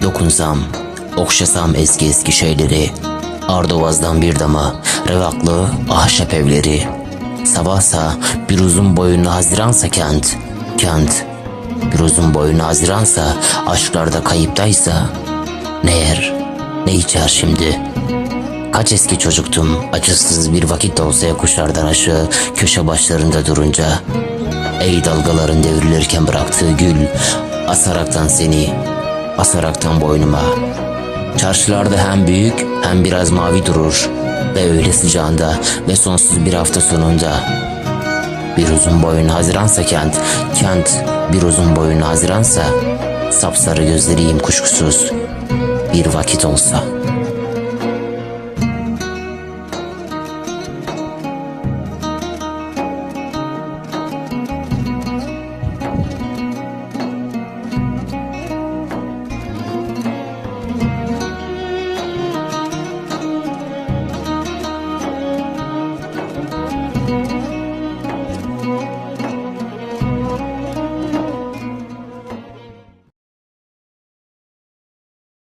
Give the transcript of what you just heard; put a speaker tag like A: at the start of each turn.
A: dokunsam, okşasam eski eski şeyleri, Ardovaz'dan bir dama, revaklı ahşap evleri. Sabahsa bir uzun boyunlu haziransa kent, kent. Bir uzun boyunlu haziransa, aşklarda kayıptaysa, ne yer, ne içer şimdi? Kaç eski çocuktum, acısız bir vakit olsa yokuşlardan aşağı, köşe başlarında durunca. Ey dalgaların devrilirken bıraktığı gül, asaraktan seni, asaraktan boynuma. Çarşılarda hem büyük hem biraz mavi durur ve öyle sıcağında ve sonsuz bir hafta sonunda. Bir uzun boyun haziransa kent, kent bir uzun boyun haziransa, sapsarı gözleriyim kuşkusuz, bir vakit olsa.